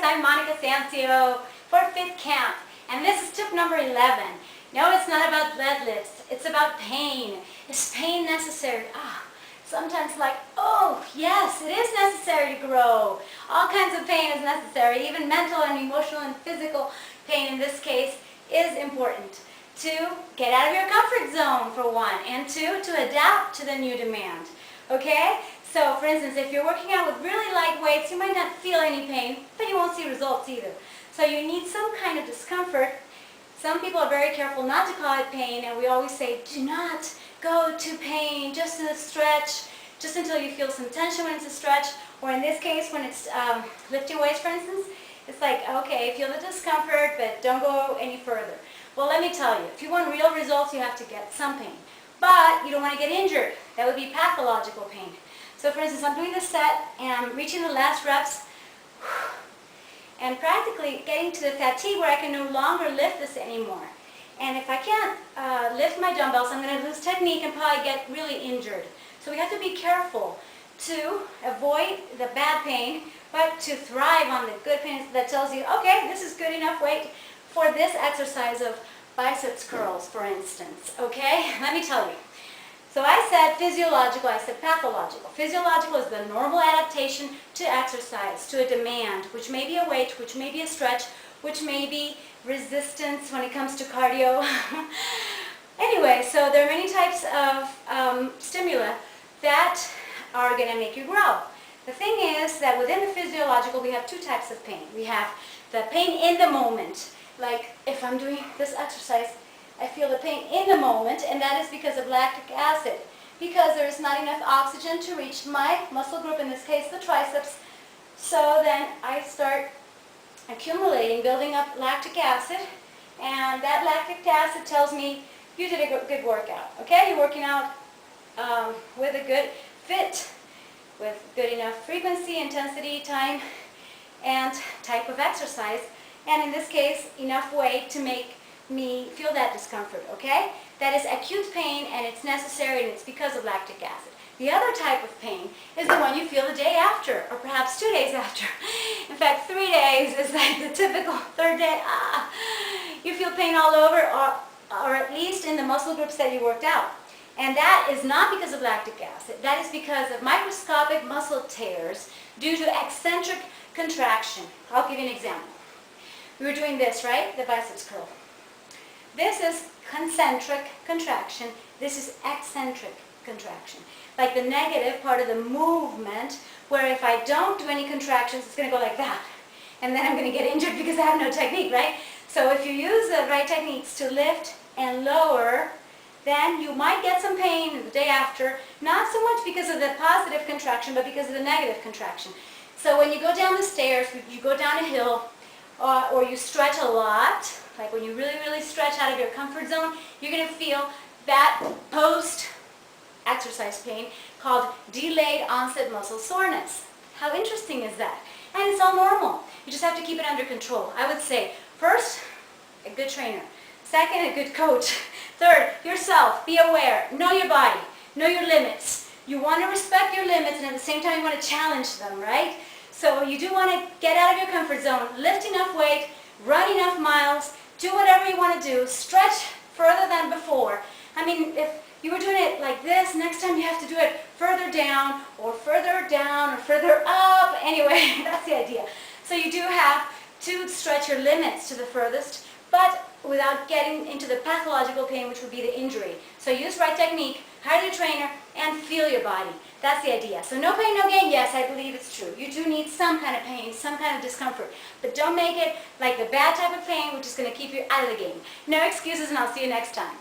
I'm Monica Sancio for FITCAMP, and this is tip number 11. No, it's not about deadlifts, it's about pain. Is pain necessary? Sometimes like, oh yes, it is necessary to grow. All kinds of pain is necessary, even mental and emotional and physical pain in this case is important. To get out of your comfort zone for one, and two, to adapt to the new demand. Okay? So for instance, if you're working out with really light weights, you might not feel any pain, but you won't see results either. So you need some kind of discomfort. Some people are very careful not to call it pain, and we always say, do not go to pain, just in a stretch, just until you feel some tension when it's a stretch, or in this case, when it's lifting weights, for instance, it's like, okay, feel the discomfort, but don't go any further. Well, let me tell you, if you want real results, you have to get some pain. But you don't want to get injured. That would be pathological pain. So for instance, I'm doing this set, and I'm reaching the last reps, and practically getting to the fatigue where I can no longer lift this anymore. And if I can't lift my dumbbells, I'm going to lose technique and probably get really injured. So we have to be careful to avoid the bad pain, but to thrive on the good pain that tells you, okay, this is good enough weight for this exercise of biceps curls, for instance. Okay, let me tell you. So I said physiological, I said pathological. Physiological is the normal adaptation to exercise, to a demand, which may be a weight, which may be a stretch, which may be resistance when it comes to cardio. Anyway, so there are many types of stimuli that are going to make you grow. The thing is that within the physiological, we have two types of pain. We have the pain in the moment, like if I'm doing this exercise, I feel the pain in the moment, and that is because of lactic acid, because there is not enough oxygen to reach my muscle group, in this case the triceps. So then I start accumulating, building up lactic acid, and that lactic acid tells me you did a good workout. Okay, you're working out with a good fit, with good enough frequency, intensity, time, and type of exercise, and in this case enough weight to make me feel that discomfort, okay? That is acute pain, and it's necessary, and it's because of lactic acid. The other type of pain is the one you feel the day after, or perhaps 2 days after. In fact, 3 days is like the typical third day. You feel pain all over, or at least in the muscle groups that you worked out. And that is not because of lactic acid. That is because of microscopic muscle tears due to eccentric contraction. I'll give you an example. We were doing this, right? The biceps curl. This is concentric contraction. This is eccentric contraction. Like the negative part of the movement, where if I don't do any contractions, it's going to go like that. And then I'm going to get injured because I have no technique, right? So if you use the right techniques to lift and lower, then you might get some pain the day after, not so much because of the positive contraction, but because of the negative contraction. So when you go down the stairs, you go down a hill, or you stretch a lot, like when you really stretch out of your comfort zone, you're going to feel that post-exercise pain called delayed onset muscle soreness. How interesting is that? And it's all normal. You just have to keep it under control. I would say, first, a good trainer. Second, a good coach. Third, yourself. Be aware. Know your body. Know your limits. You want to respect your limits, and at the same time you want to challenge them, right? So you do want to get out of your comfort zone, lift enough weight, run enough miles, do whatever you want to do, stretch further than before. I mean, if you were doing it like this, next time you have to do it further down, or further up. Anyway, that's the idea. So you do have to stretch your limits to the furthest, but without getting into the pathological pain, which would be the injury. So use right technique, hire your trainer, and feel your body. That's the idea. So no pain, no gain. Yes, I believe it's true. You do need some kind of pain, some kind of discomfort. But don't make it like the bad type of pain, which is going to keep you out of the game. No excuses, and I'll see you next time.